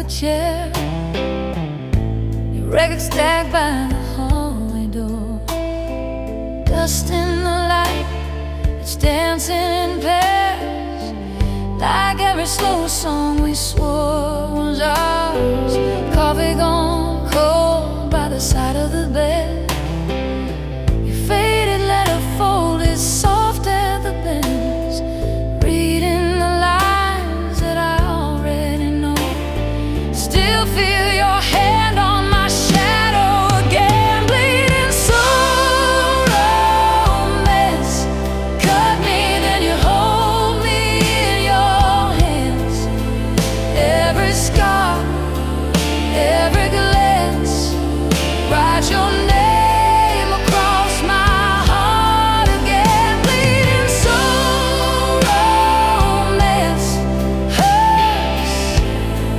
chair, your record stacked by the hallway door. Dust in the light, it's dancing in pairs, like every slow song we swore was ours. Coffee gone cold by the side of the bed. Your faded letter fold is soft at the bends, reading the lines that I already know. Still feel your hand on my shadow again. Bleeding soul romance. Cut me, then you hold me in your hands. Every scar, every glance, write your name across my heart again. Bleeding soul romance hurts,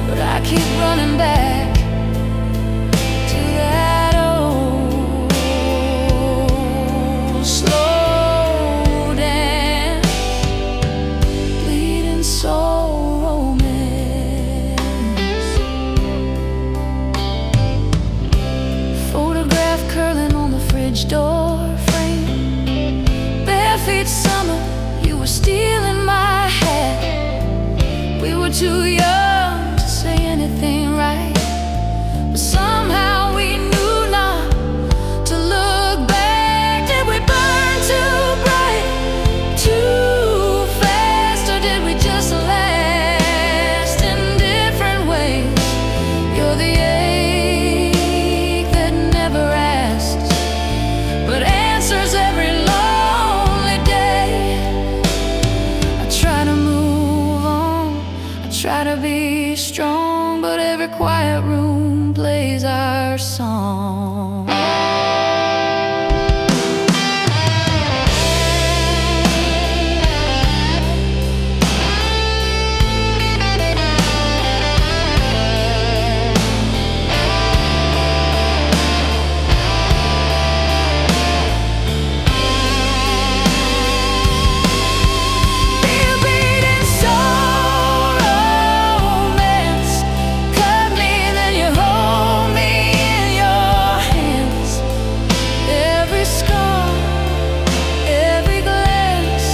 but I keep running back to that old slow dance. Bleeding soul romance. Photograph curling on the fridge door frame. Bare feet summer, you were stealing my hat. We were too young to say anything right, but somehow we knew not to look back. Did we burn too bright, too fast, or did we just last in different ways? You're the ache that never asks, but answers every lonely day. I try to move on, I try to be strong, but every quiet room plays our song. Bleeding soul romance. Cut me, then you hold me in your hands. Every scar, every glance,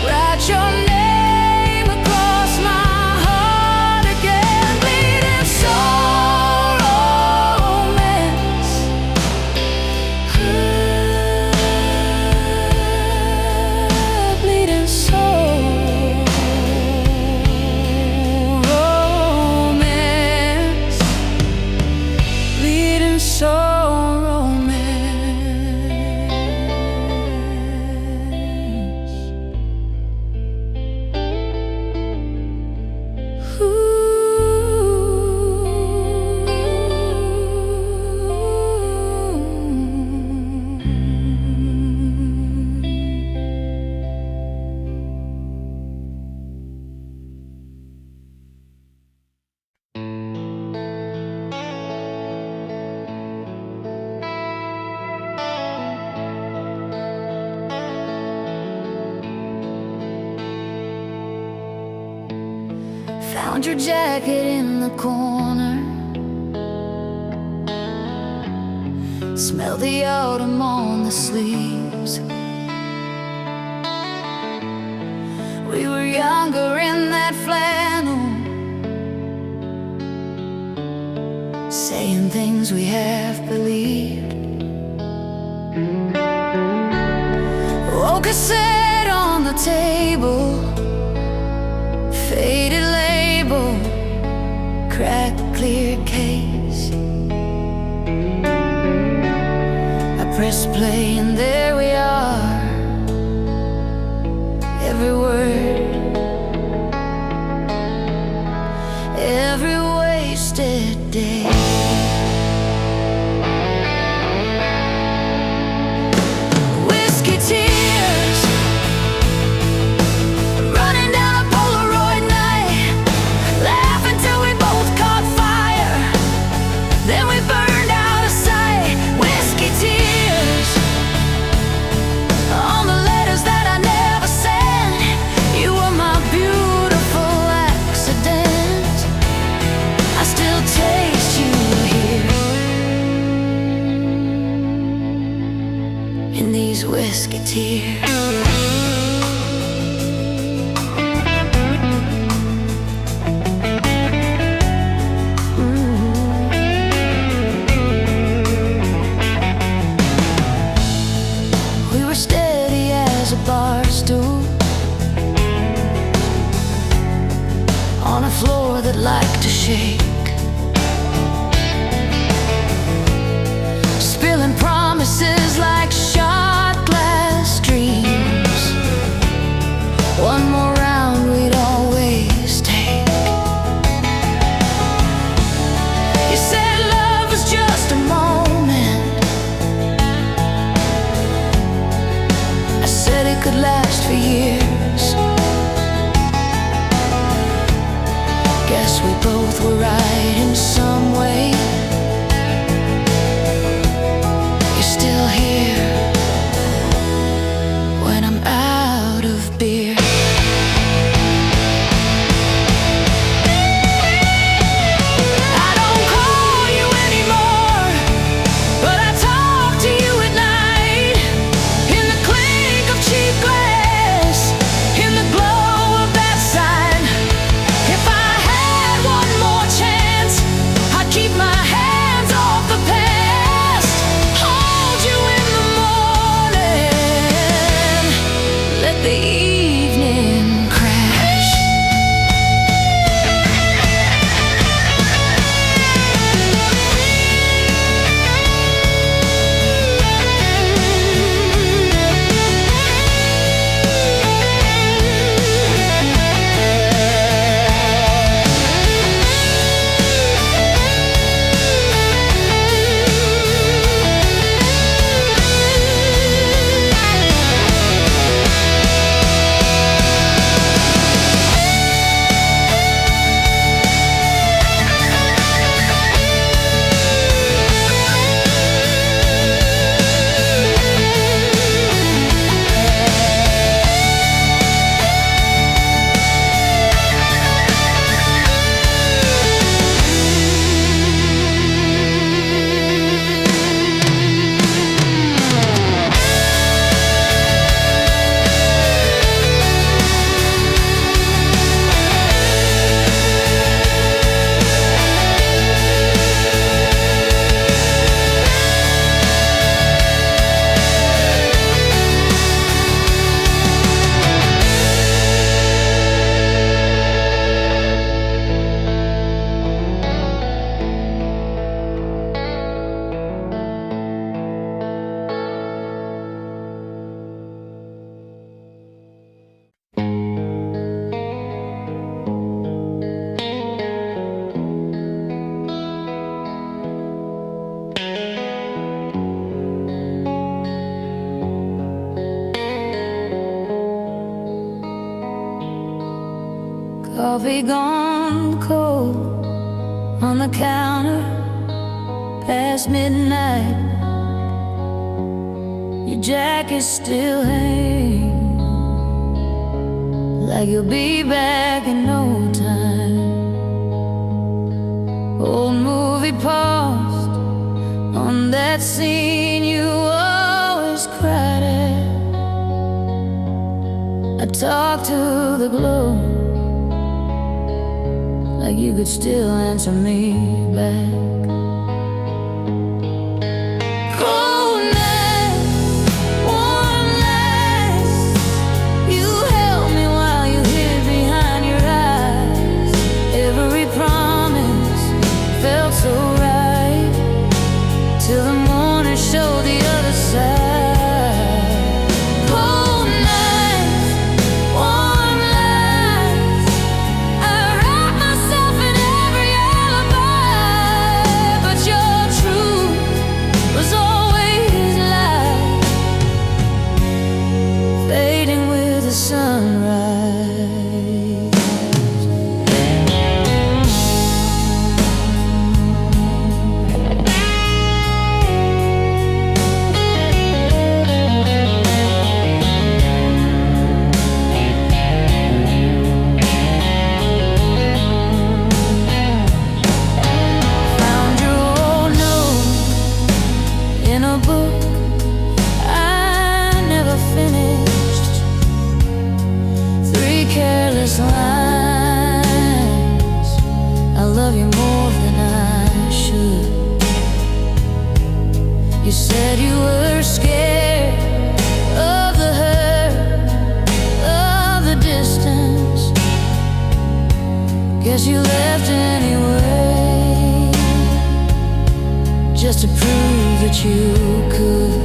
write your name across my heart again. Bleeding soul romance. Bleeding soul romance. Bleeding soul romance. Found your jacket in the corner. Smell the autumn on the sleeves. We were younger in that flannel, saying things we half believed. Old cassette on the table, faded label, cracked clear case. I press play and there we are. Every word, every wasted day. Whiskey tears running down a Polaroid night. Laugh until we both caught fire, then we burned out of sight. Whiskey tears in these whiskey tears. We were steady as a bar stool on a floor that liked to shake, spilling promises like shot glass dreams. One more round we'd always take. You said love was just a moment. I said it could last for years. Guess we both were right in some way. You're still here when I'm out of beer. I don't call you anymore, but I talk to you at night, in the clink of cheap glass, in the glow of that sign. If I had one more chance, I'd keep my hands off the past, hold you in the morning, let the evening crash. Coffee gone cold on the counter past midnight. Your jacket still hangs like you'll be back in no time. Old movie paused on that scene you always cried at. I talked to the glow like you could still answer me back. Cold nights, warm nights, you held me while you hid behind your eyes. Every promise felt so right, till the morning showed the other side. endless lines. I love you more than I should. You said you were scared of the hurt, of the distance. Guess you left anyway, just to prove that you could.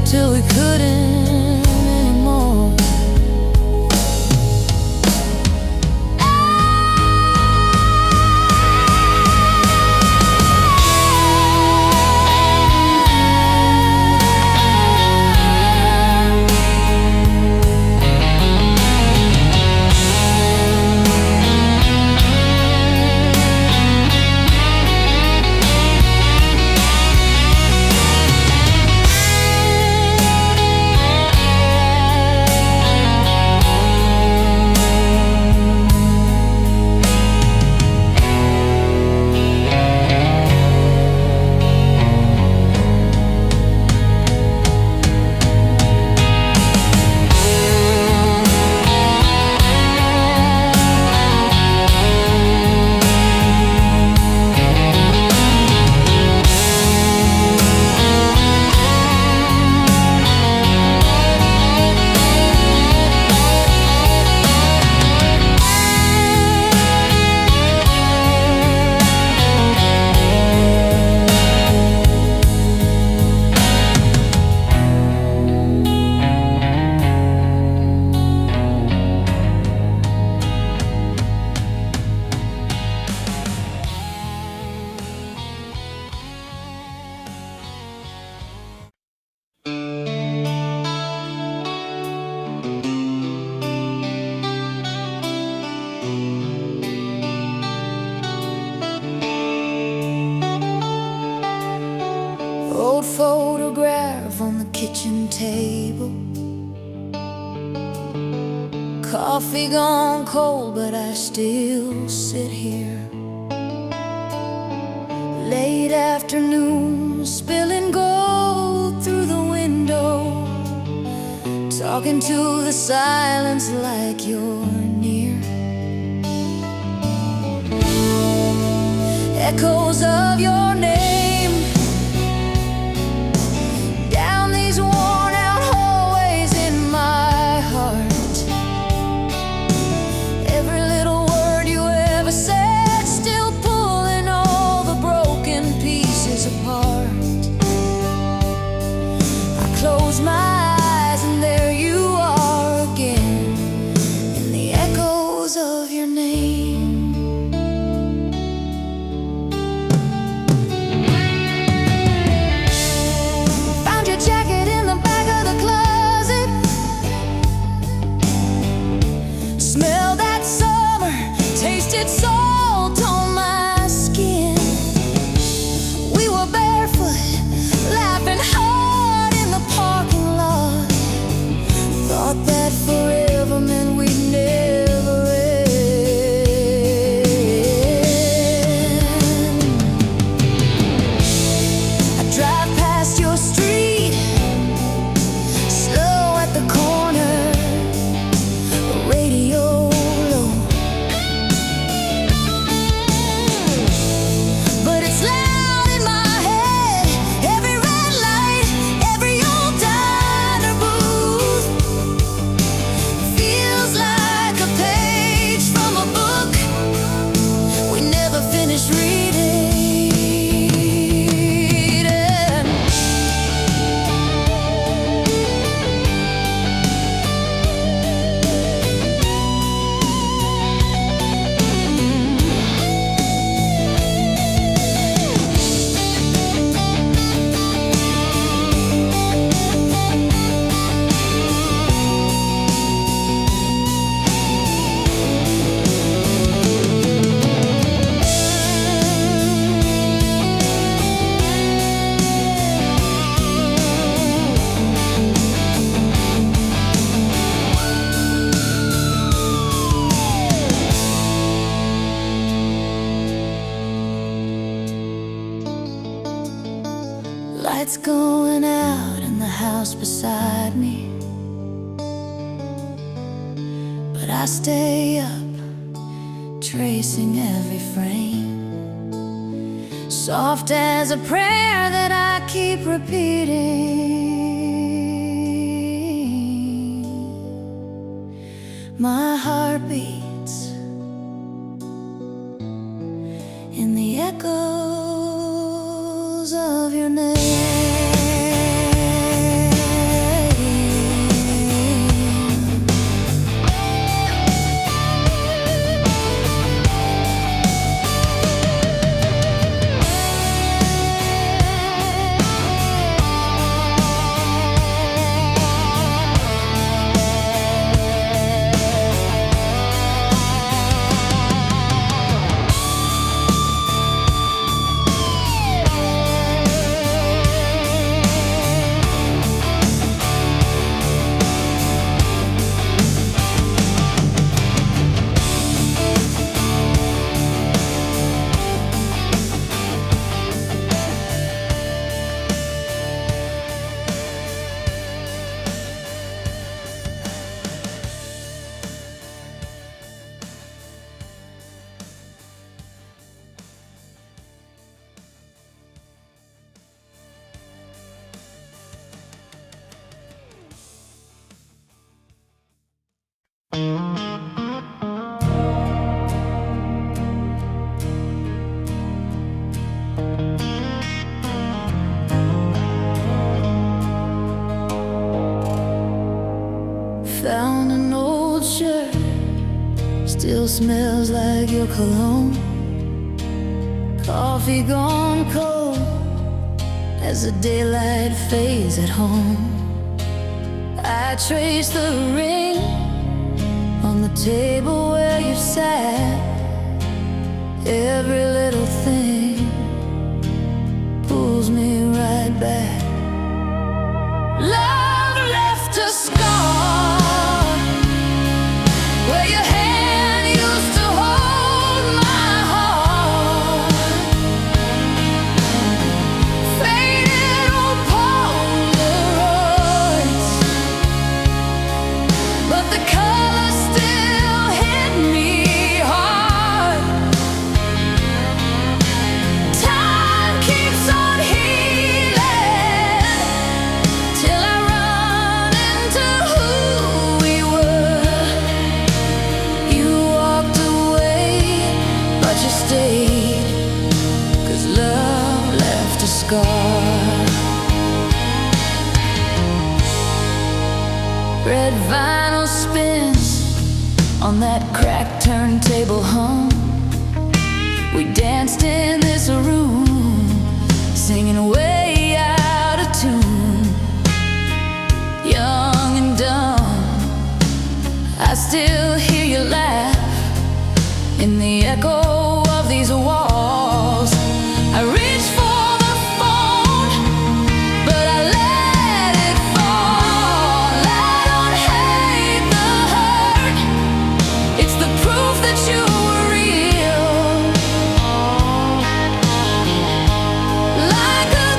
Till we couldn't anymore. Old photograph on the kitchen table. Coffee gone cold, but I still sit here. Late afternoon, spilling gold through the window, talking to the silence like you're near. Echoes of your name down these worn out hallways in my heart. Every little word you ever said, still pulling all the broken pieces apart. I close my eyes and there you are again, in the echoes of your name. Lights going out in the house beside me, but I stay up, tracing every frame, soft as a prayer that I keep repeating. My heart beats in the echoes of your name. Found an old shirt, still smells like your cologne. Coffee gone cold as the daylight fades at home. I trace the ring on the table where you sat. Every little thing pulls me right back. Love left a scar where your hand used to hold my heart. Faded old Polaroids, but the color still hit me hard. Time keeps on healing till I run into who we were. You walked away, but you stayed, 'cause love left a scar. Red vinyl spins on that cracked turntable hum. We danced in this room, singing way out of tune. Young and dumb, I still hear you laugh in the echo of these walls. I reach for the phone, but I let it fall. I don't hate the hurt, it's the proof that you were real. Like a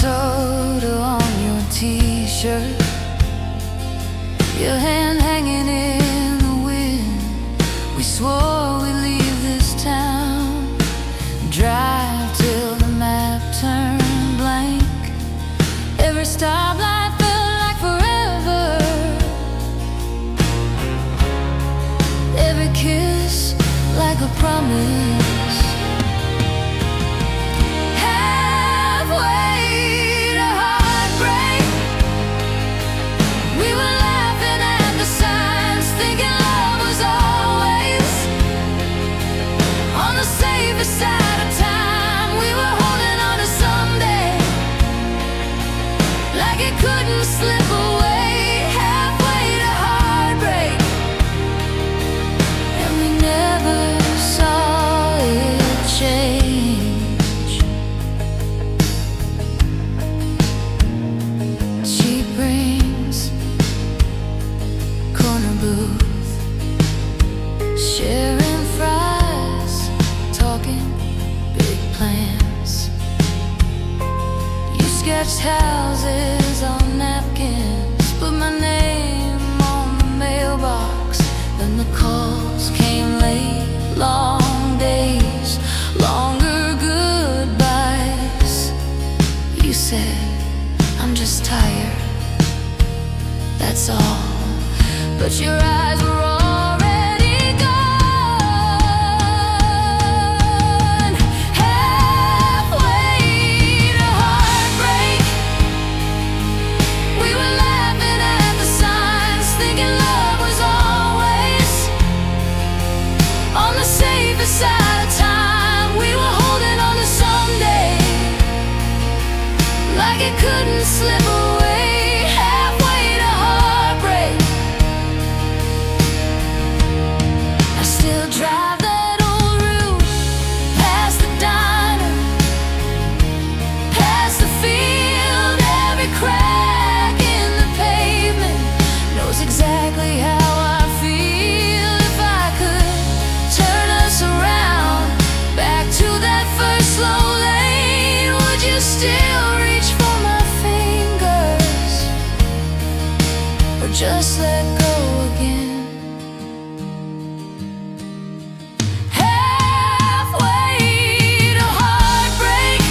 soda on your t-shirt, your hand hanging in the wind. We swore we'd leave this town, drive till the map turned blank. Every stoplight felt like forever, every kiss like a promise. Slip away halfway to heartbreak, and we never saw it change. Cheap rings, corner booth, sharing fries, talking big plans. You sketched houses on napkins, put my name on the mailbox. Then the calls came late, long days, longer goodbyes. You said, I'm just tired, that's all. But your eyes were already gone. Halfway to heartbreak, we were laughing at the signs, thinking love was always on the safest side of time. We were holding on to someday, like it couldn't slip away. Halfway to heartbreak, I still drive that old route, past the diner, past the field. Every crack in the pavement knows exactly how I feel. If I could turn us around, back to that first slow lane, would you still reach for my fingers, or just let go again? Halfway to heartbreak,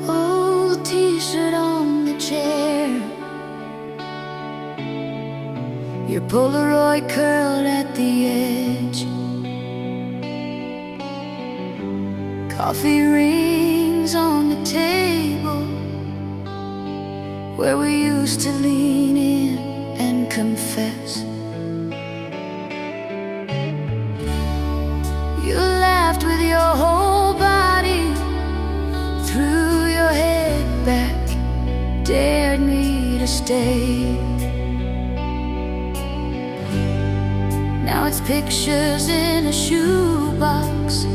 old t-shirt on the chair, your Polaroid curled at the edge, coffee rings on the table where we used to lean in and confess. You laughed with your whole body, threw your head back, dared me to stay. Now it's pictures in a shoebox,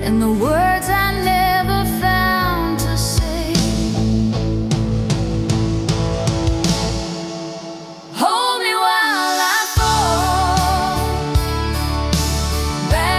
and the words I never found to say. Hold me while I fall back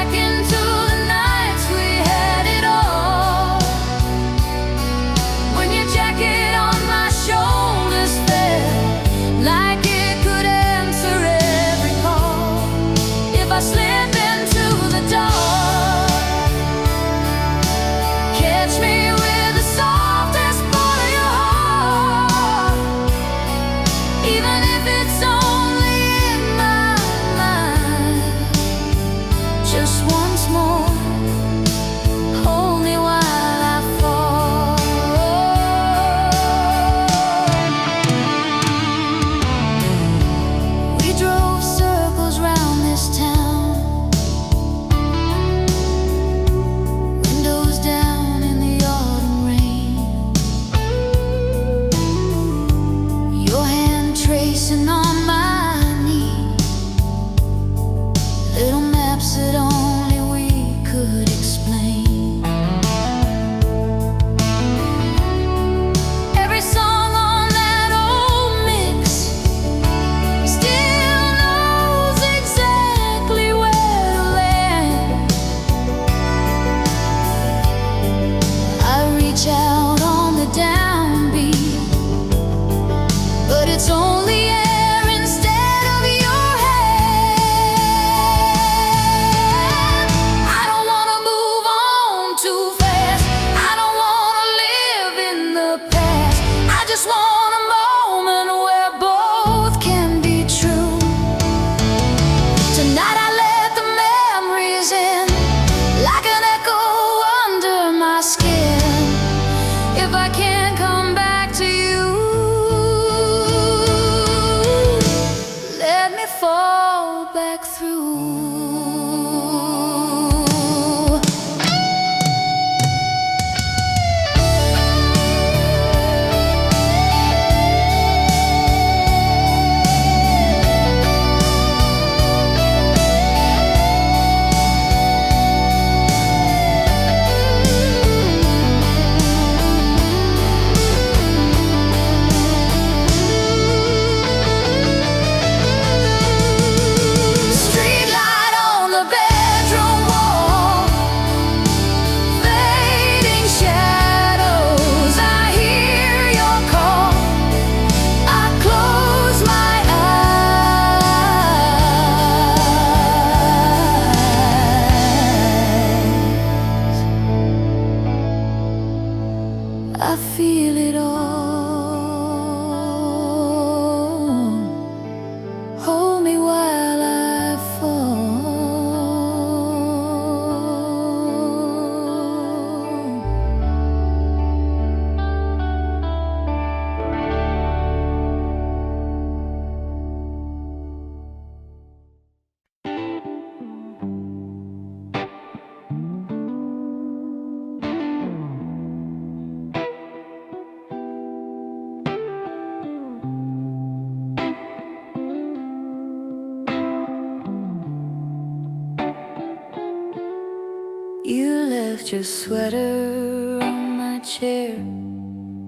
You left your sweater on my chair.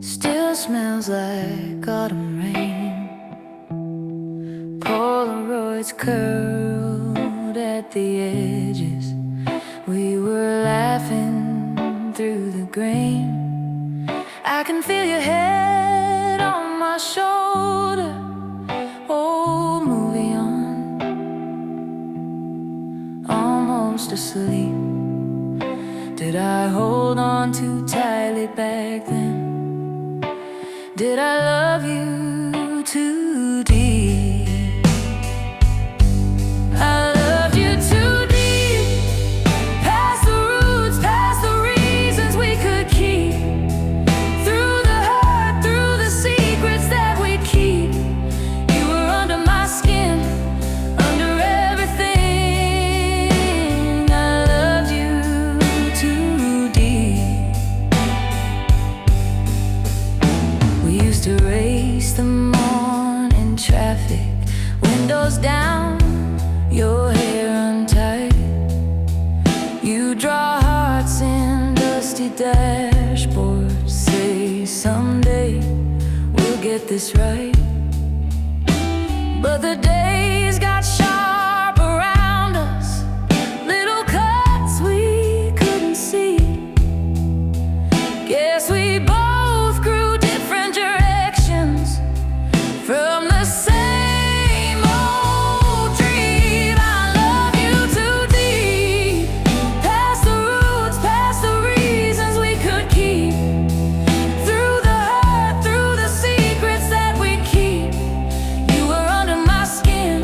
Still smells like autumn rain. Polaroids curled at the edges. We were laughing through the grain. I can feel your head on my shoulder. Old movie on, almost asleep. Did I hold on too tightly back then? Did I love you too deep? I loved you too deep. Past the roots, past the reasons we could keep. Through the hurt, through the secrets that we keep. You were under my skin, under everything. I loved you too deep. We used to race the morning traffic, windows down, your hair untied. You draw hearts in dusty dashboards. Say someday we'll get this right. But the days got sharp around us, little cuts we couldn't see. Guess we both grew different directions from the same old dream. I love you too deep. Past the roots, past the reasons we could keep. Through the hurt, through the secrets that we keep. You were under my skin,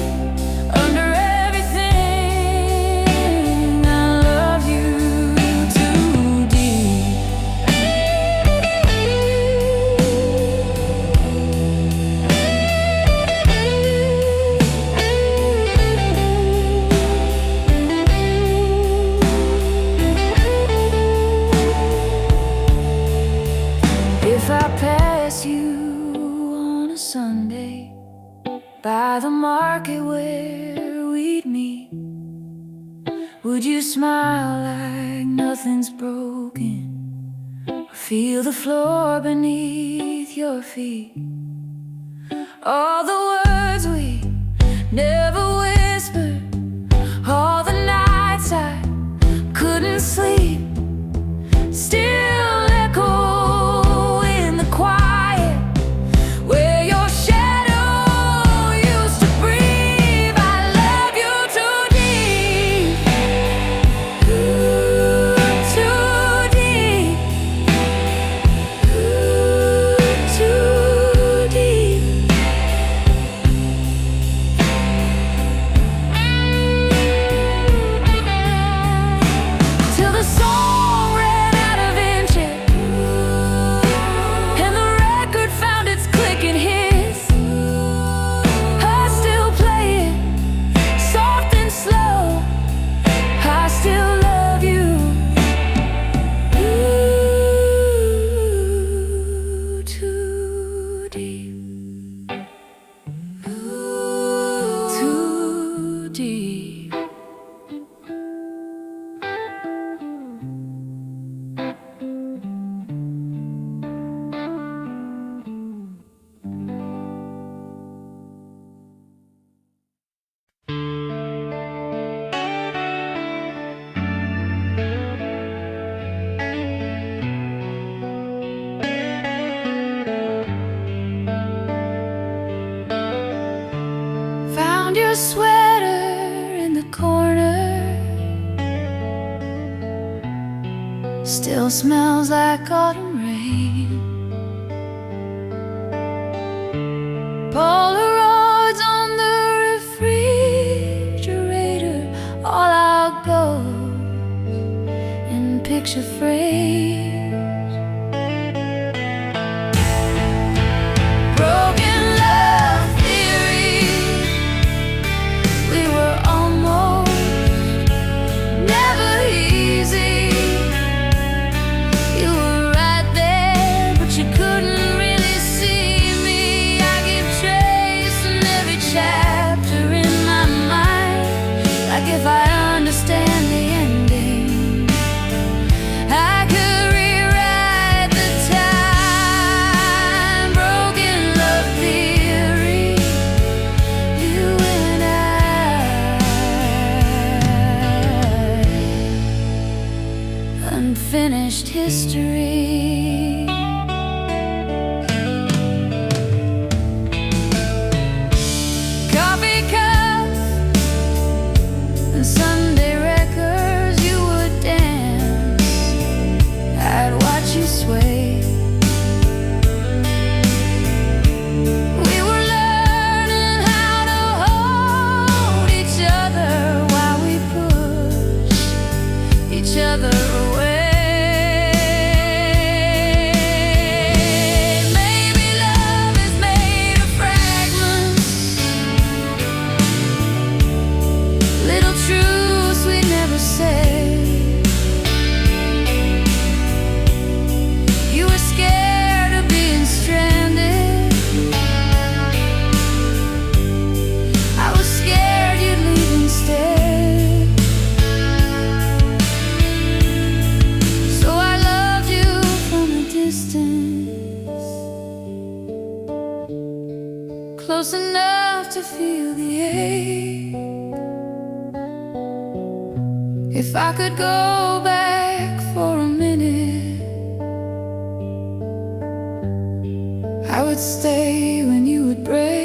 under everything. I love you too deep. If I pass you on a Sunday by the market where we'd meet, would you smile like nothing's broken, or feel the floor beneath your feet? All the words we never whispered, all the nights I couldn't sleep, still echo in the quiet where your shadow used to breathe. I love you too deep, too deep, too deep. Till the song ran out of inches and the record found its click and hiss. I still play it soft and slow. I still love you too deep, too deep. Found your sweater in the corner. Still smells like autumn rain. Polaroids on the refrigerator, all our goals in picture frames. Broken love theories, we were almost never easy. You were right there, but you couldn't really see me. I keep tracing every chapter in my mind, like if I understand the ending. unfinished history. Coffee cups and Sunday records, you would dance, I'd watch you sway. Close enough to feel the ache. If I could go back for a minute, I would stay when you would break.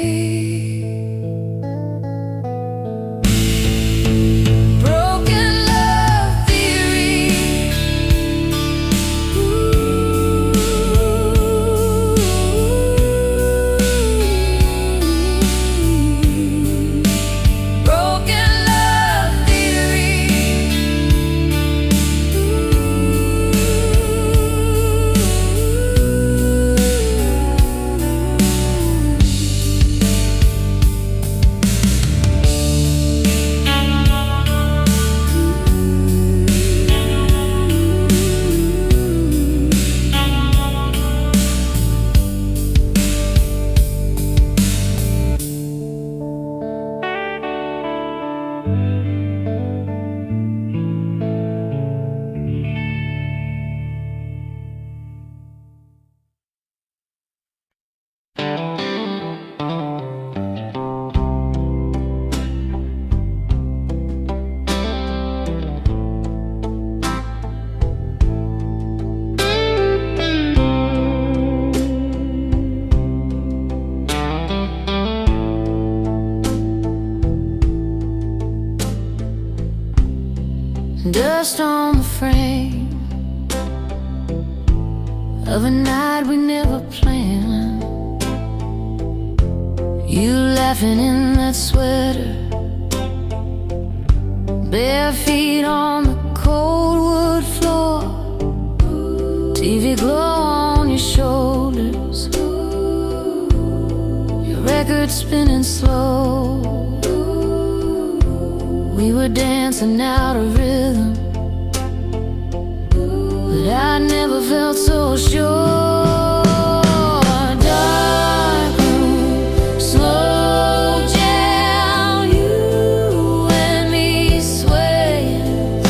Dust on the frame of a night we never planned. You laughing in that sweater, bare feet on the cold wood floor, TV glow on your shoulders, your record spinning slow. We were dancing out of rhythm, but I never felt so sure. Dark room, slow jam, you and me swaying,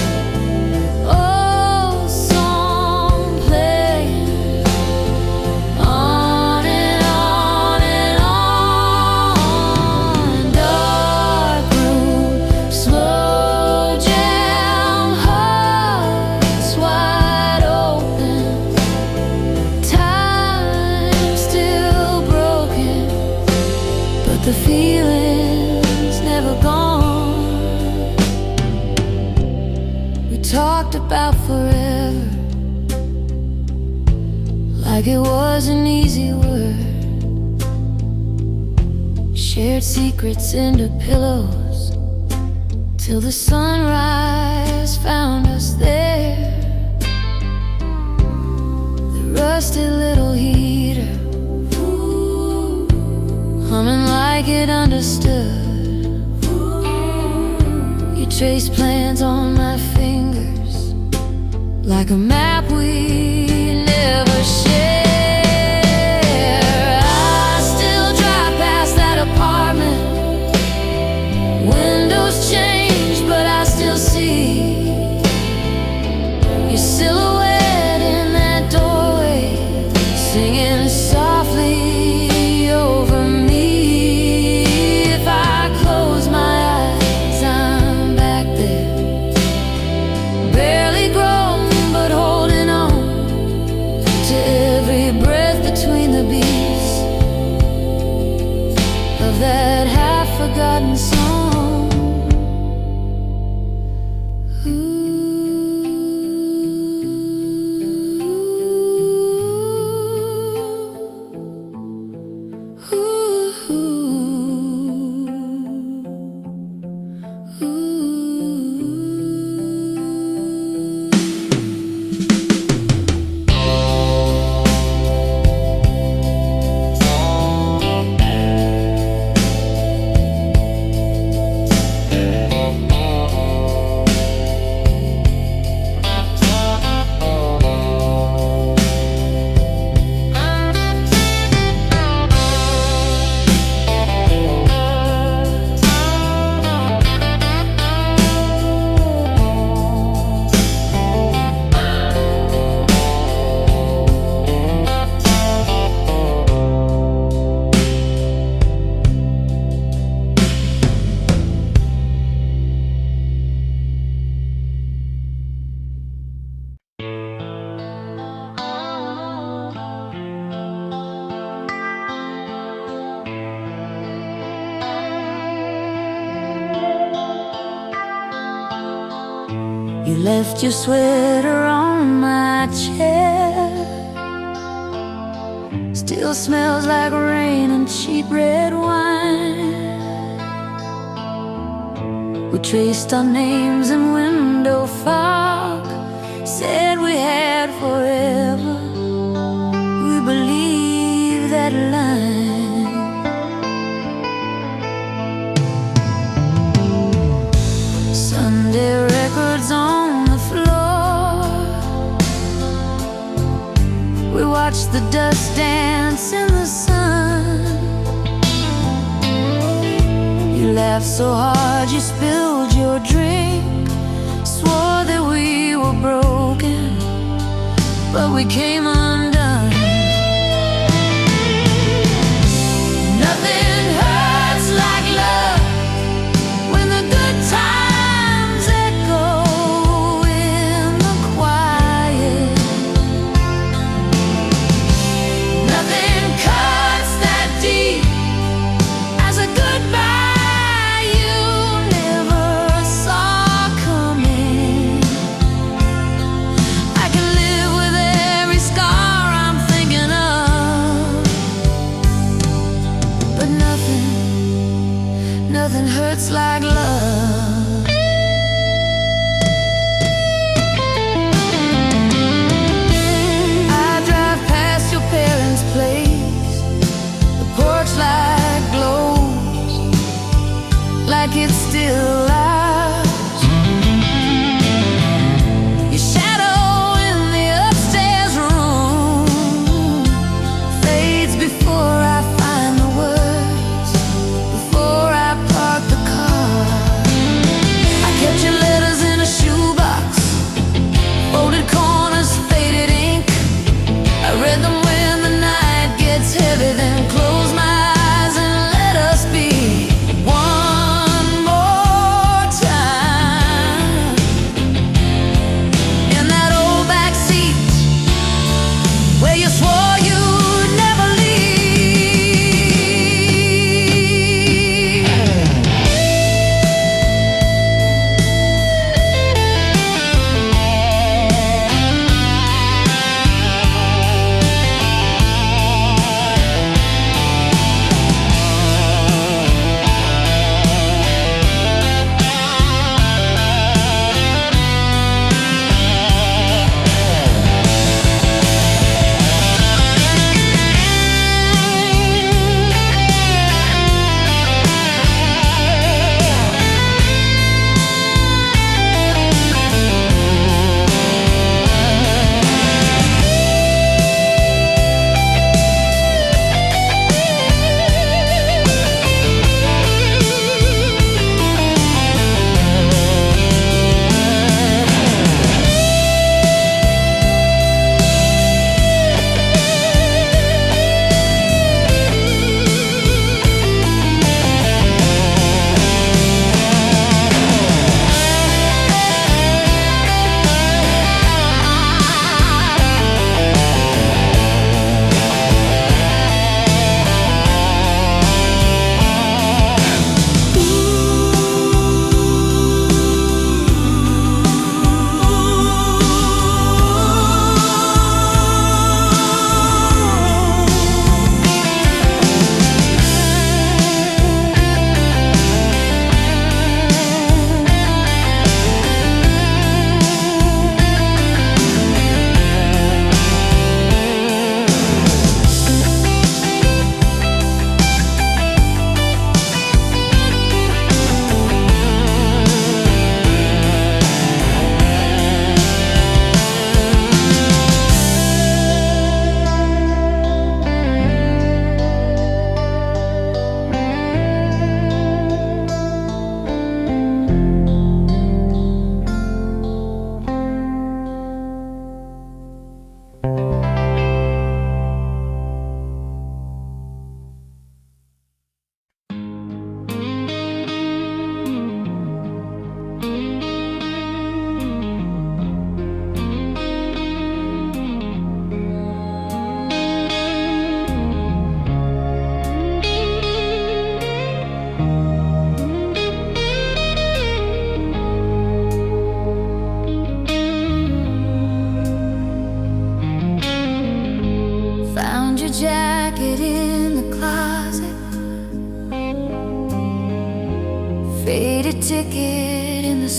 old song playing, on and on and on. Dark room, slow jam, hearts wide open, time still broken, but the feeling's never gone. We talked about forever like it was an easy word. Shared secrets into pillows till the sunrise found us there. The rusted little heater humming like it understood. You traced plans on my fingers like a map we never shared. I still drive past that apartment, windows changed, but I still see your silhouette in that doorway, singing softly over me. If I close my eyes, I'm back there, barely grown but whole. left your sweater on my chair. Still smells like rain and cheap red wine. We traced our names in window fog, said we had forever. We believe that line. Sunday records on the floor. We watched the dust dance in the sun. You laughed so hard you spilled your drink, swore that we were broken, but we came undone. Nothing hurts like love when the good times echo in the quiet. Nothing cuts that deep as a goodbye you never saw coming. I can live with every scar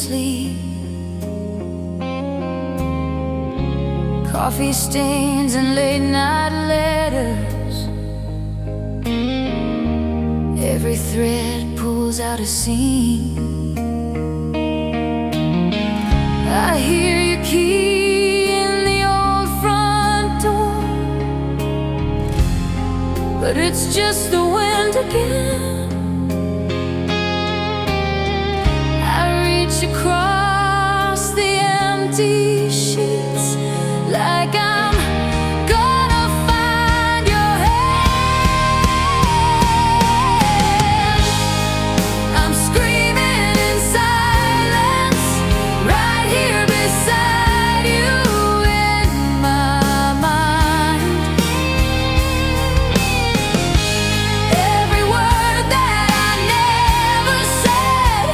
sleep. Coffee stains and late night letters, every thread pulls out a seam. I hear your key in the old front door, but it's just the wind again. I reach across the empty sheets like I'm gonna find your hand. I'm screaming in silence, right here beside you in my mind. Every word that I never said,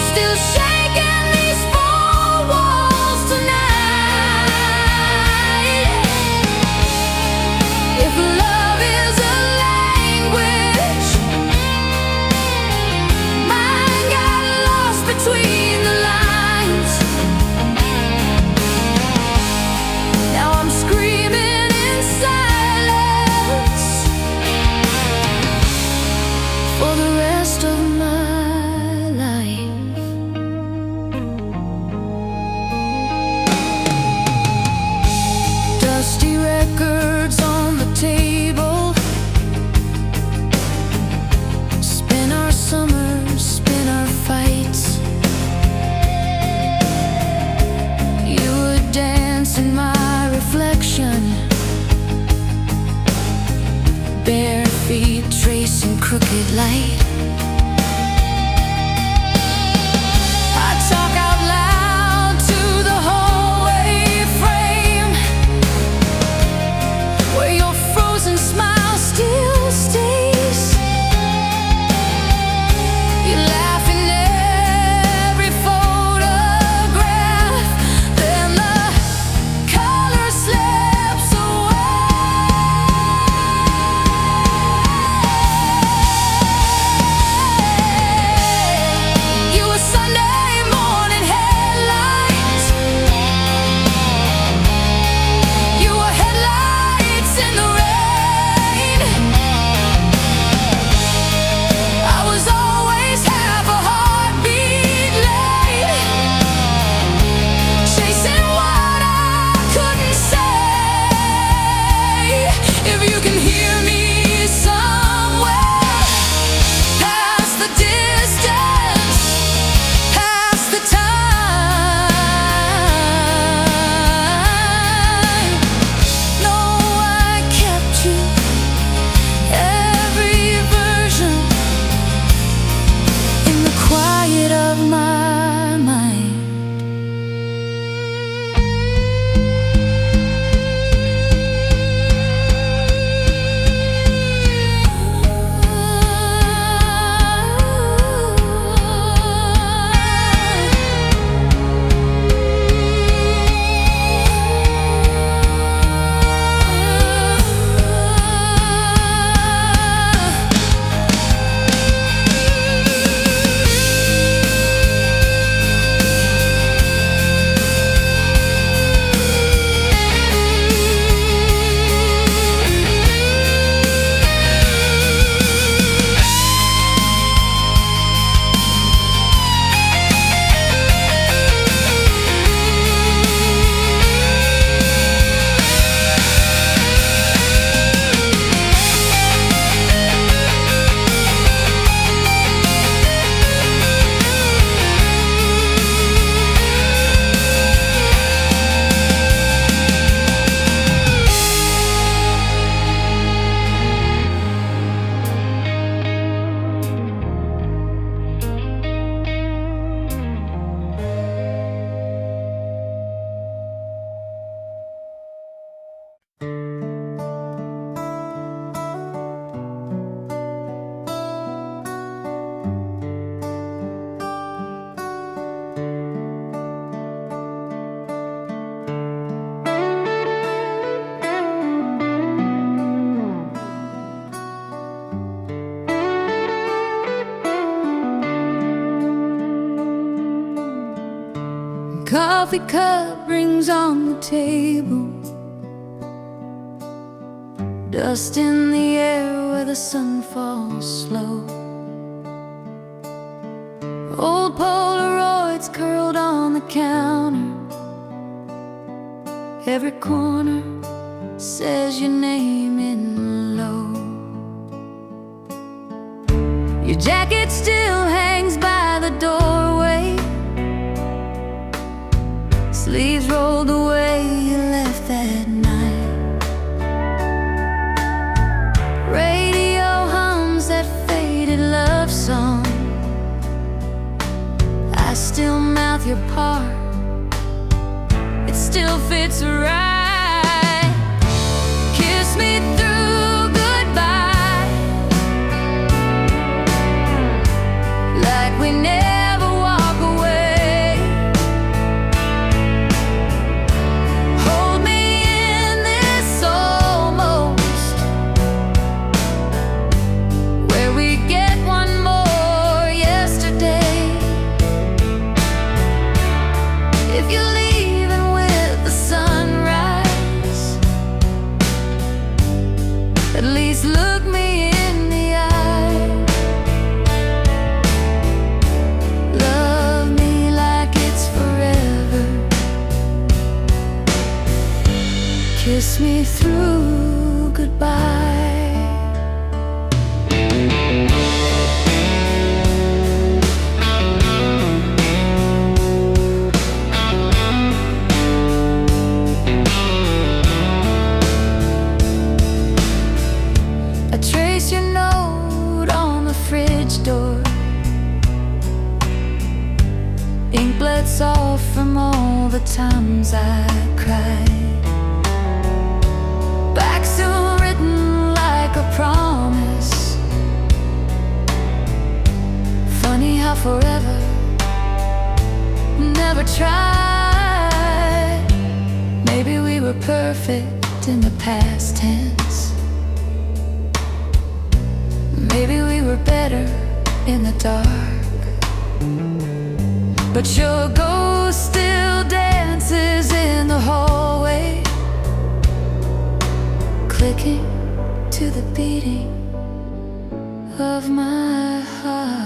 still shaking these four walls tonight. If love is a language, mine got lost between the lines. Now I'm screaming in silence for the rest of my life. Dusty records on the table, spin our summers, spin our fights. You would dance in my reflection, bare feet tracing crooked light. I talk out loud to the hallway frame, where your frozen smile still stays. You laugh in every photograph, then the color slips away. coffee cup rings on the table, dust in the air where the sun falls slow. Old Polaroids curled on the counter, every corner says your name in low. Your jacket still hangs by the doorway, sleeves rolled the way you left that night. Radio hums that faded love song, I still mouth your part, it still fits right. Kiss me through goodbye, like we never walk away. Hold me in this almost, where we get one more yesterday. If you're leaving with the sunrise, at least look me in the eye. Love me like it's forever, kiss me through goodbye. I trace your note on the fridge door, ink bled soft from all the times I cried. Back still written like a promise. Funny how forever never tried. Maybe we were perfect in the past tense, maybe we were better in the dark. But your ghost still dances in the hallway, clicking to the beating of my heart.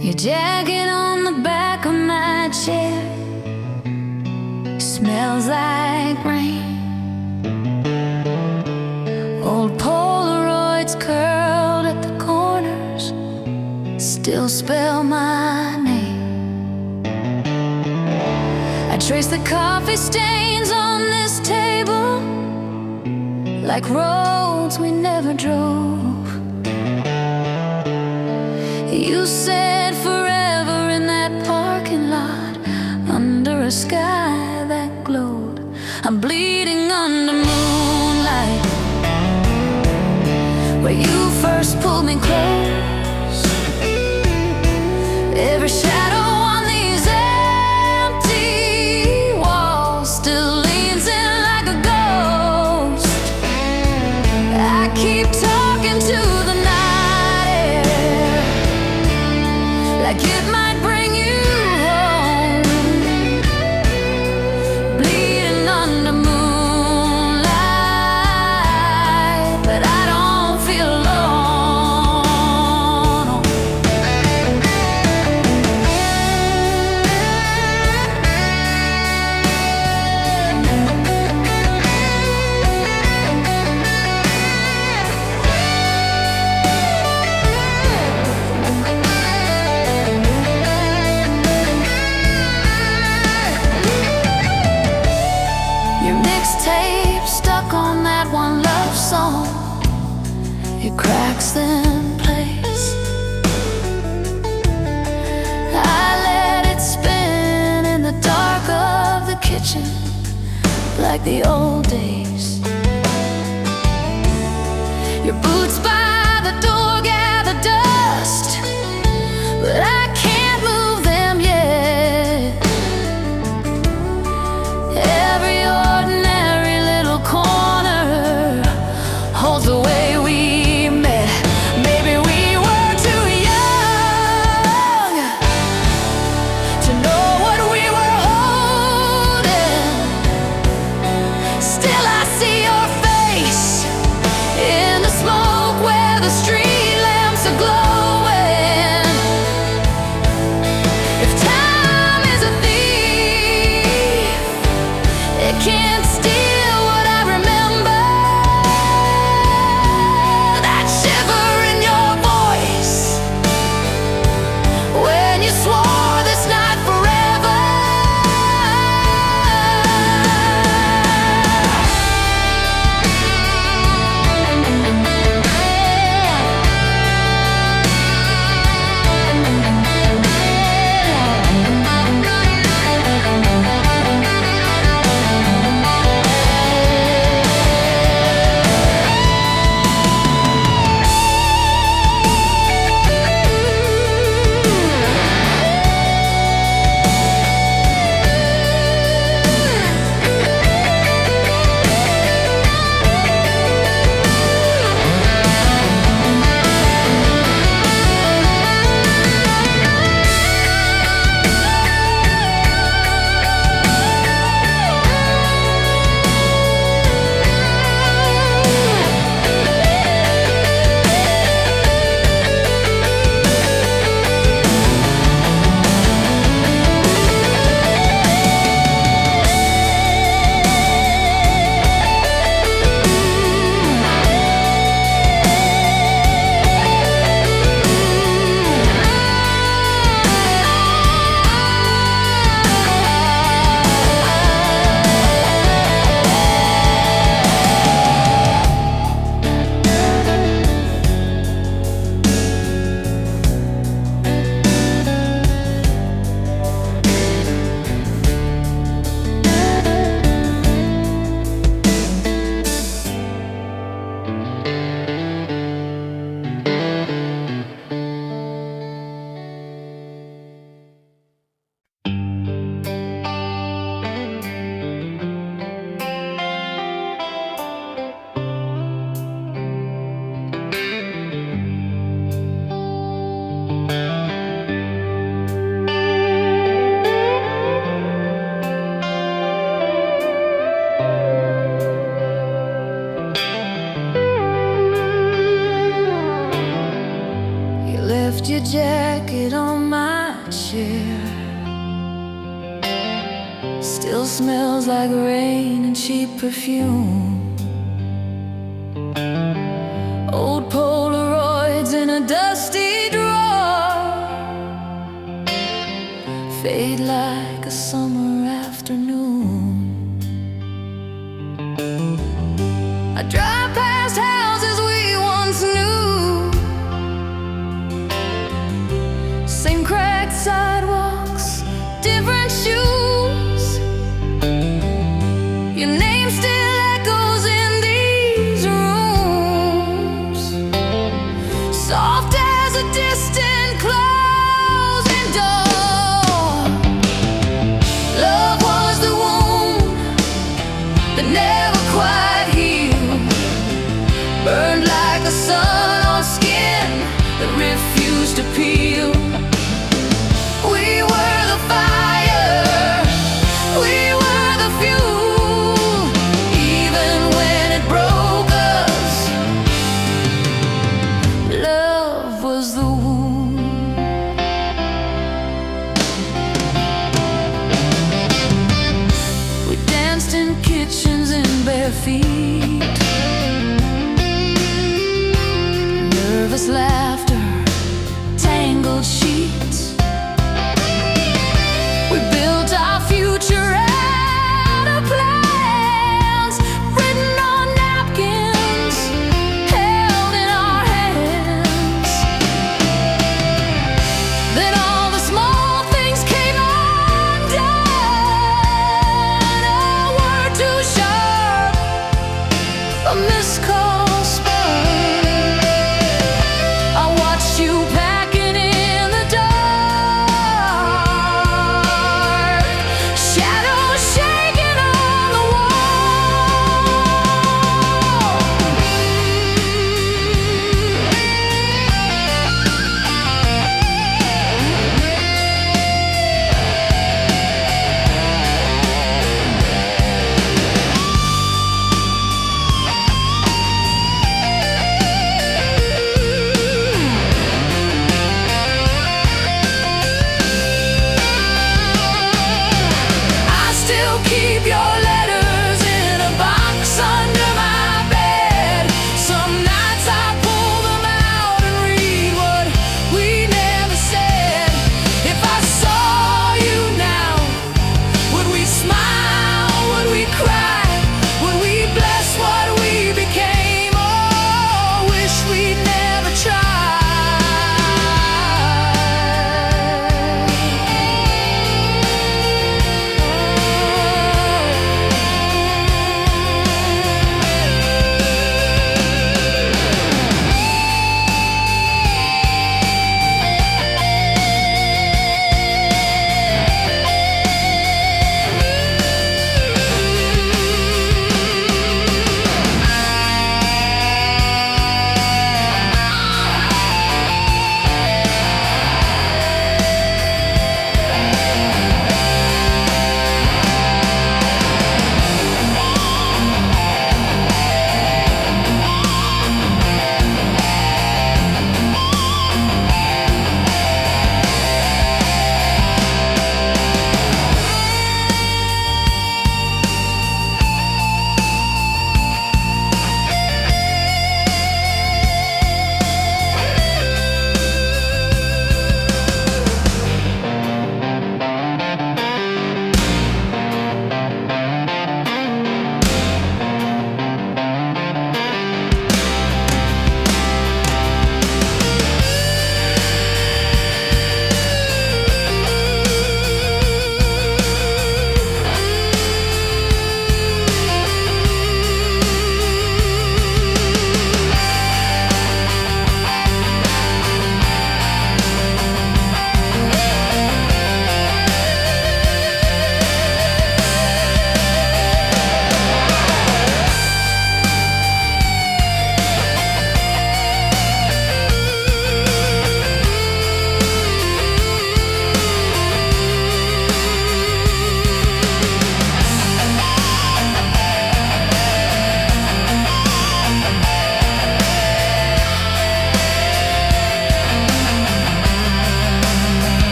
Your jacket on the back of my chair smells like rain. Old Polaroids curled at the corners still spell my name. I trace the coffee stains on this table like roads we never drove. You said forever in that parking lot under a sky that glowed. I'm bleeding under moonlight where you first pulled me close. Every shadow on these empty cracks in place. I let it spin in the dark of the kitchen like the old days. Your boots by the door gather dust, but I can't move them yet. Every ordinary little corner holds the way we met. Maybe we were too young to know what we were holding. Still I see your face in the smoke where the street lamps are glowing. If time is a thief, it can't steal what I remember. That shiver in your voice when you swore this night forever. Left your jacket on my chair. Still smells like rain and cheap perfume. Old Polaroids in a dusty drawer fade like a summer afternoon. I drive past houses we once knew, same cracked sidewalks, different shoes. Your name still echoes in these rooms, soft as a distant closing door. Love was the wound that never quite healed, burned like the sun on skin that refused to peel. We were the fire, we were the fuel, even when it broke us. Love was the wound. We danced in kitchens in bare feet, nervous laughter, tangled sheets. We built our future out of plans written on napkins, held in our hands.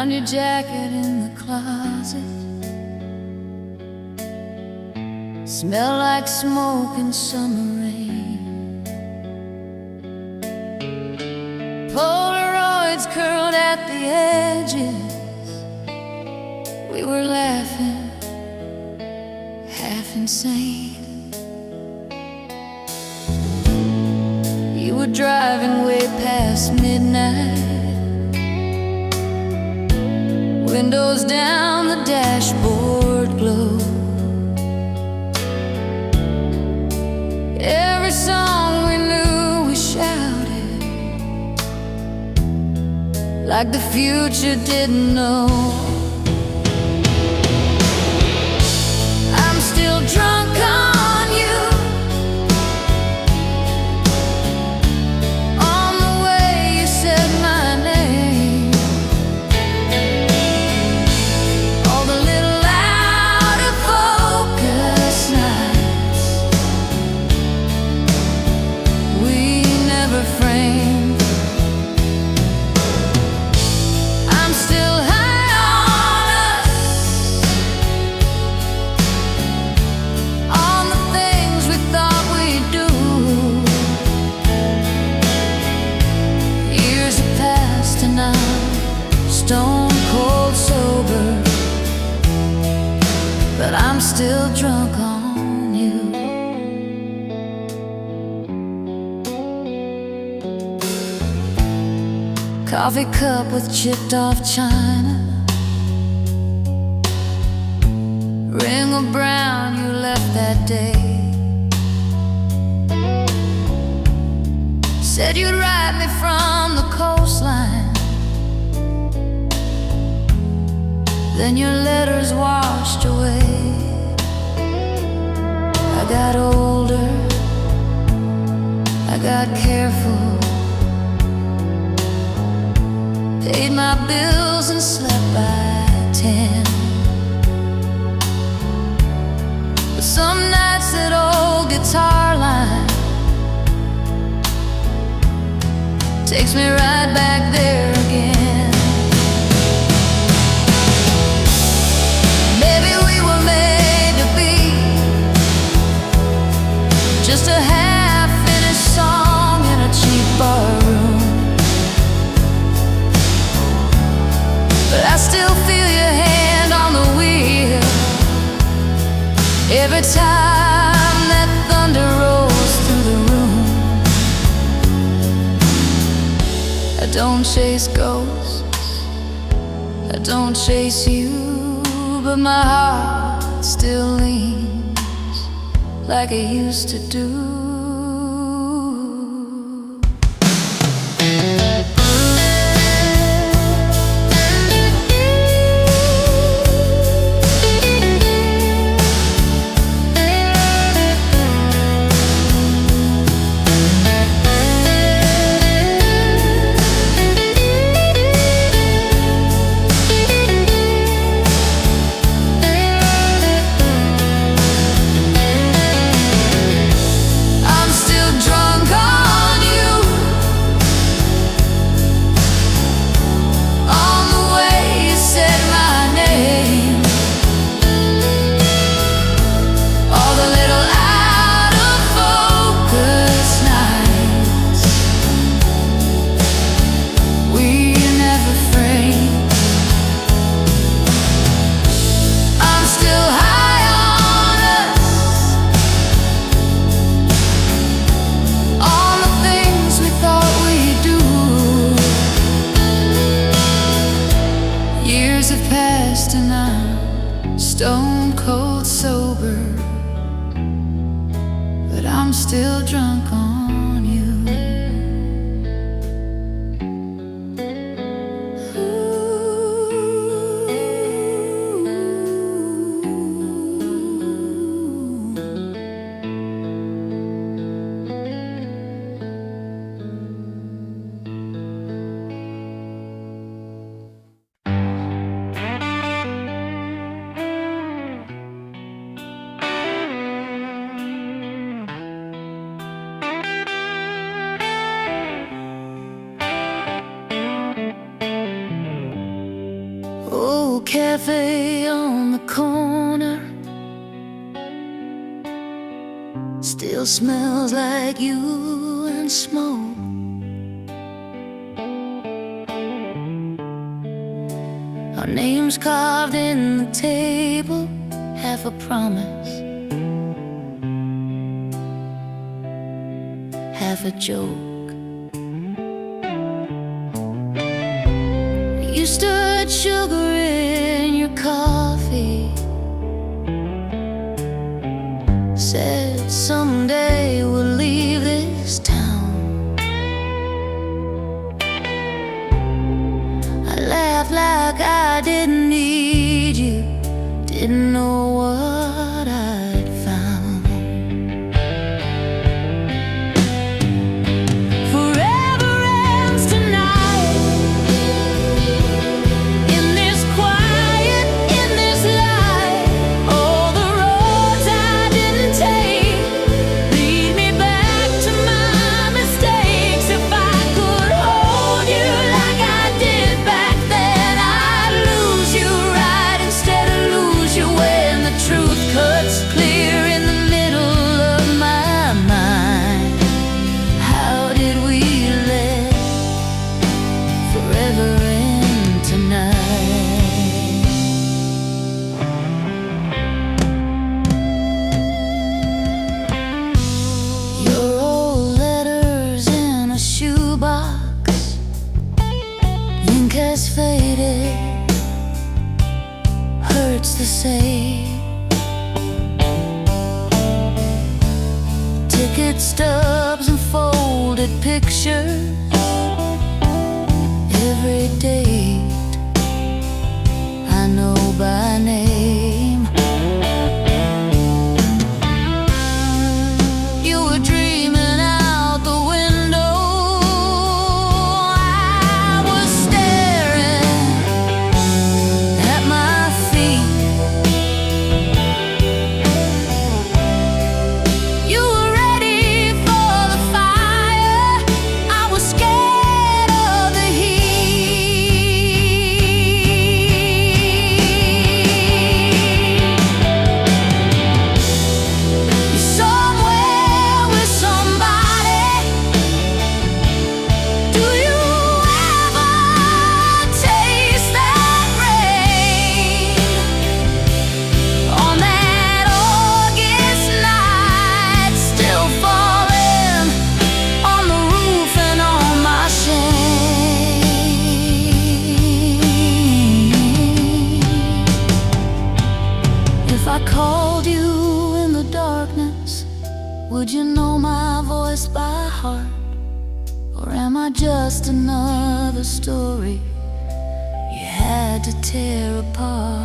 Found your jacket in the closet. Smell like smoke and summer rain. Polaroids curled at the edges. We were laughing, half insane. You were driving way past midnight. Windows down, the dashboard glow. Every song we knew we shouted, like the future didn't know. I'm still drunk on you, on the way you said my name. All the little out of focus nights we never framed. I'm still high on us, on the things we thought we'd do. Years have passed and I'm stone cold sober, but I'm still drunk on you. Coffee cup with chipped off china, ring of brown you left that day. Said you'd write me from the coastline, then your letters washed away. I got older, I got careful, paid my bills and slept by 10. But some nights that old guitar line takes me right back there again. Maybe we were made to be just a half-finished song in a cheap bar room. But I still feel your hand on the wheel every time that thunder rolls through the room. I don't chase ghosts, I don't chase you, but my heart still leans like it used to do. Stone cold sober, but I'm still drunk on you. cafe on the corner still smells like you and smoke. Our names carved in the table, half a promise, half a joke. You stirred sugar in your coffee, said someday we'll leave this town. I laughed like I didn't need you, didn't know what I'd found. Forever ends tonight, in this quiet, in this light. All the roads I didn't take lead me back to my mistakes. If I could hold you like I did back then, I'd lose you right instead of lose you when the truth cuts clear in the middle of my mind. How did we let forever end tonight? Your old letters in a shoebox, ink has faded, hurts the same. Ticket stubs and folded pictures, every date I know by name. You were dreaming out the window, I was staring at my feet. You were ready for the fire, I was scared of the heat. You're somewhere with somebody. Do you ever taste that rain on that August night, still falling on the roof and on my shame? If I called you in the darkness, would you know my voice by heart? Or am I just another story you had to tear apart?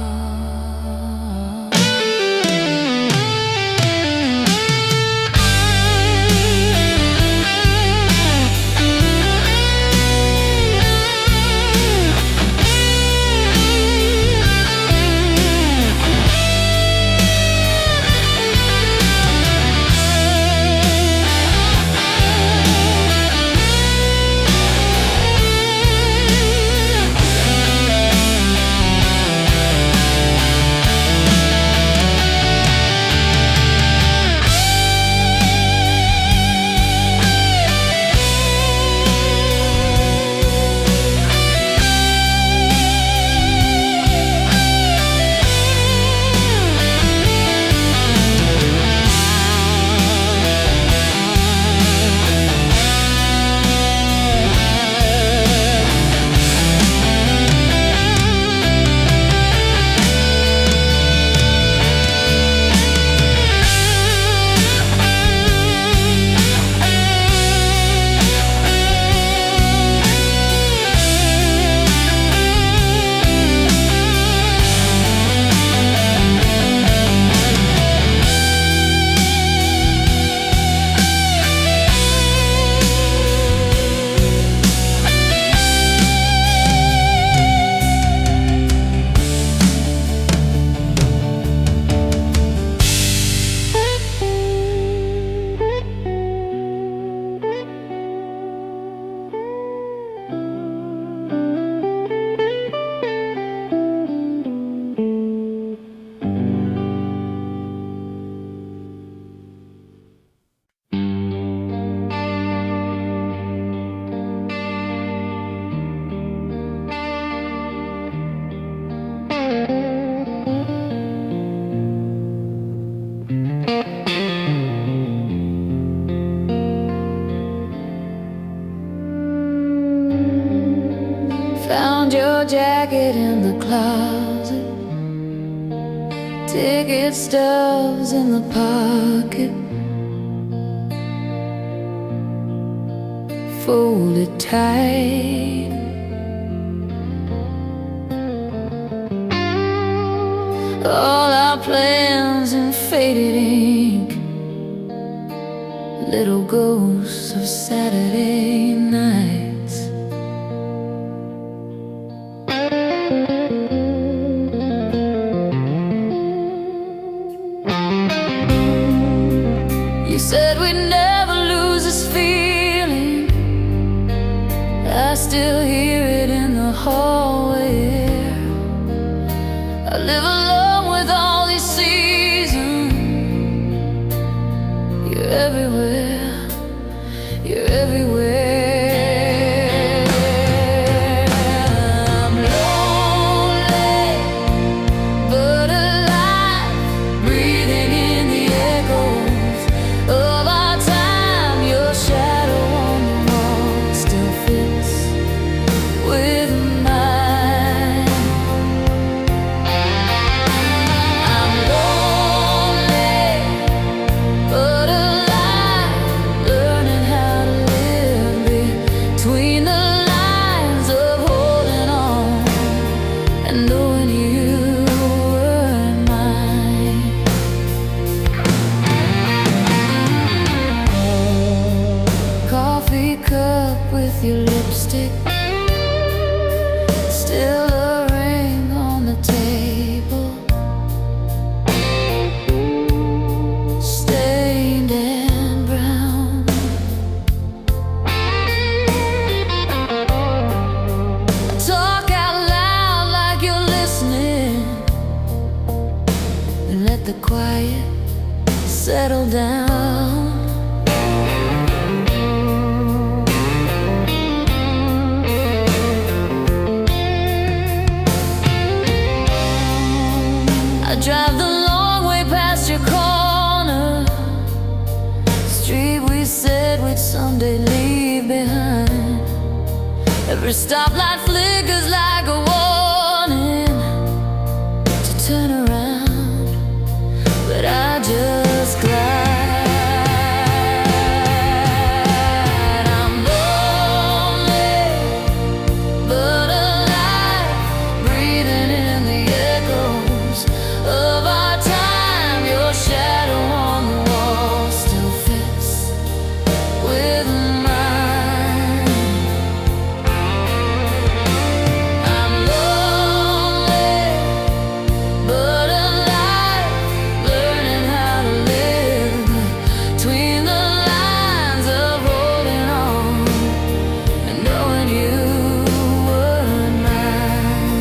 ticket stubs in the pocket, folded tight. All our plans in faded ink, little ghosts of Saturday nights. You said we'd never lose this feeling. I still hear it in the hallway. I live alone with all these seasons. You're everywhere, you're everywhere. I'm lonely, but alive, breathing in the echoes of our time. Your shadow on the wall still fits with mine. I'm lonely, but alive, learning how to live between the lines of holding on and knowing you were mine. Coffee cup with your lipstick, still a ring on the table, stained and brown. Talk out loud like you're listening, and let the quiet settle down. I drive the long way past your corner, street we said we'd someday leave behind. Every stoplight flickers like a warning to turn around, but I just glide. I'm lonely, but alive, breathing in the echoes of our time. Your shadow on the wall still fits with mine. I'm lonely, but alive, learning how to live between the lines of holding on and knowing you were mine.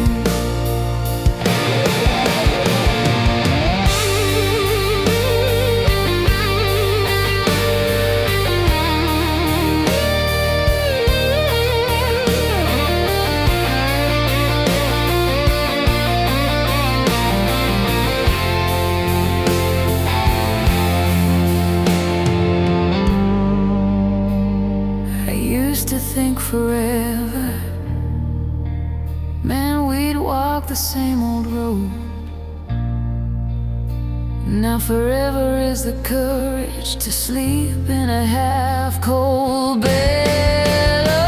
I used to think forever, man, we'd walk the same old road. Now forever is the courage to sleep in a half-cold bed alone.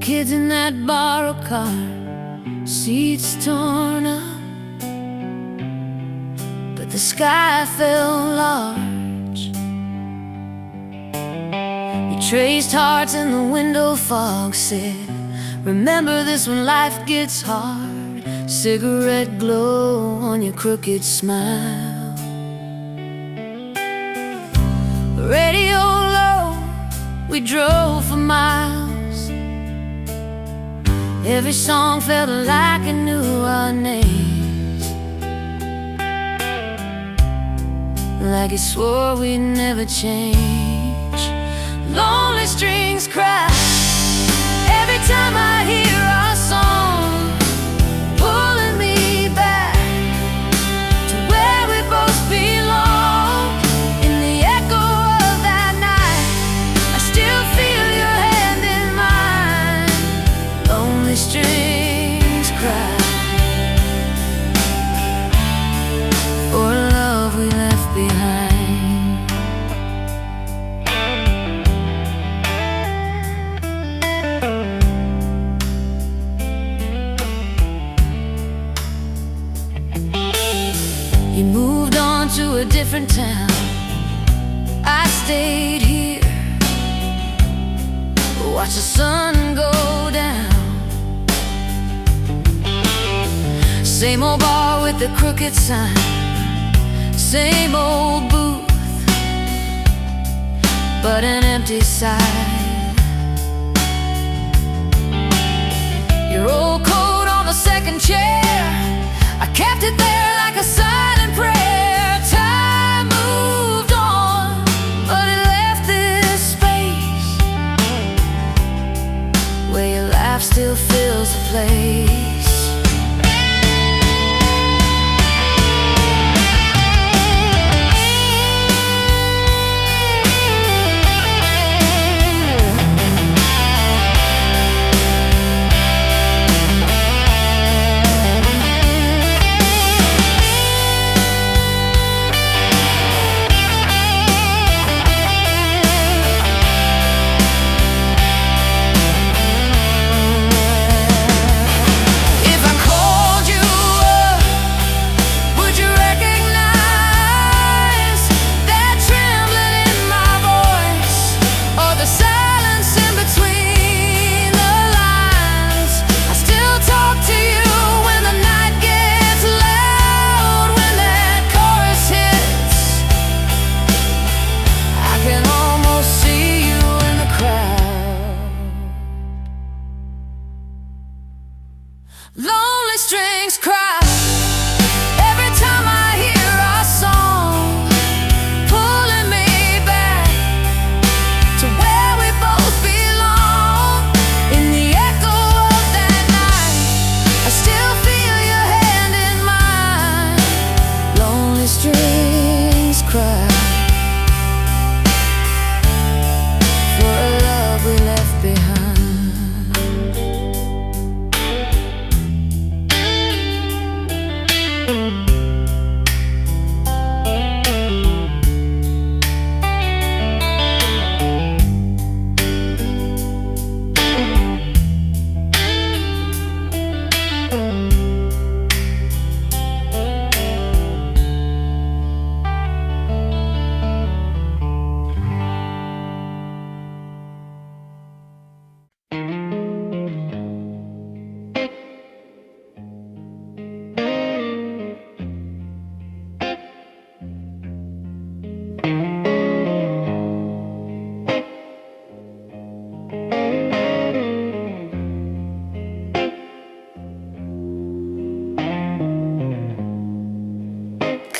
kids in that borrowed car, seats torn up, but the sky felt large. You traced hearts in the window fog, said, remember this when life gets hard. Cigarette glow on your crooked smile. Radio low, we drove for miles. Every song felt like it knew our names, like it swore we'd never change. Lonely strings cry every time I hear our song, pulling me back to where we both belong. In the echo of that night, I still feel your hand in mine. Lonely strings cry for love we left behind. You moved on to a different town, I stayed here, watch the sun go down. Same old bar with the crooked sign, same old booth, but an empty side. Your old coat on the second chair, I kept it there like a silent prayer. Time moved on, but it left this space where your laugh still fills the place. Lonely strings cry every time I hear our song, pulling me back to where we both belong. In the echo of that night, I still feel your hand in mine. Lonely strings cry for a love we left behind.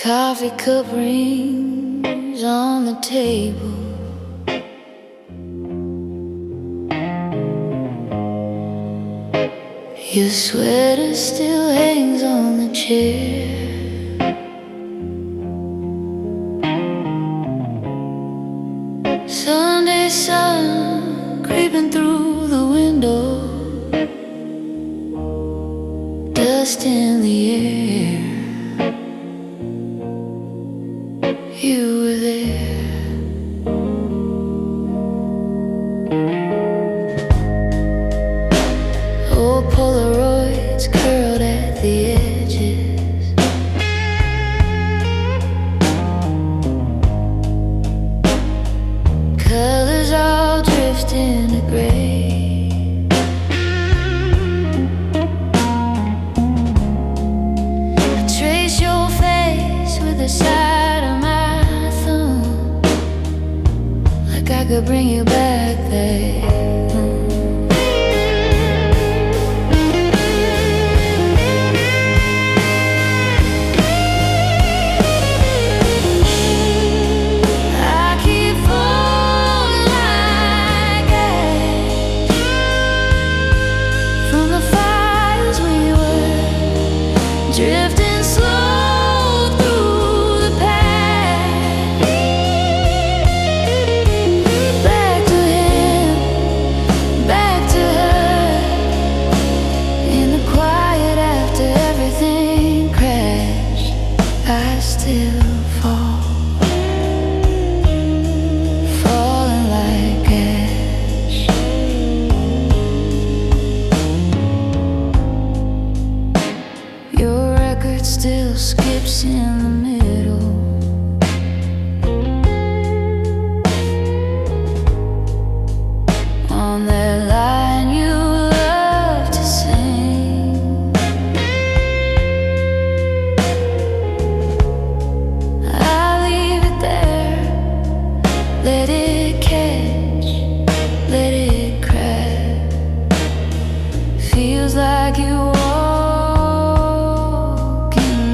Coffee cup rings on the table. Your sweater still hangs on the chair. Sunday sun creeping through the window, dust in the air. You were there. could bring you back there. Drifting slow through the past, back to him, back to her. In the quiet after everything crashed, I still fall, falling like ash. Your record still skips in the middle. On that line you love to sing, I leave it there, let it catch, let it crack. Feels like you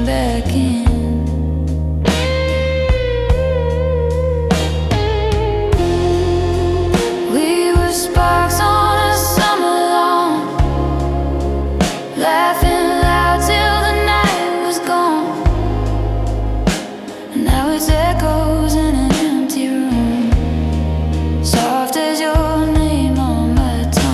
back in. We were sparks on a summer lawn, laughing loud till the night was gone. And now it's echoes in an empty room, soft as your name on my tongue.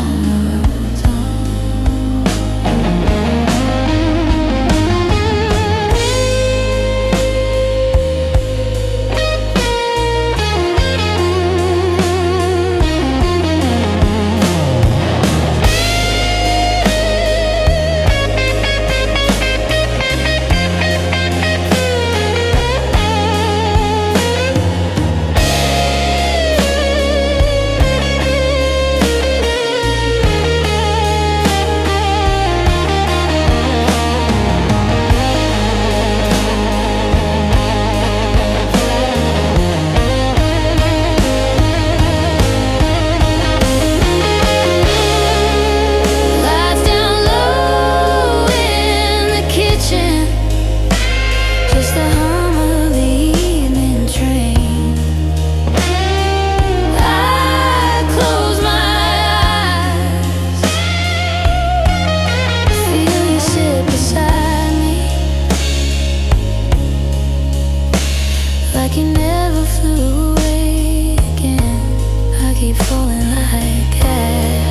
Like you never flew away again, I keep falling like ash.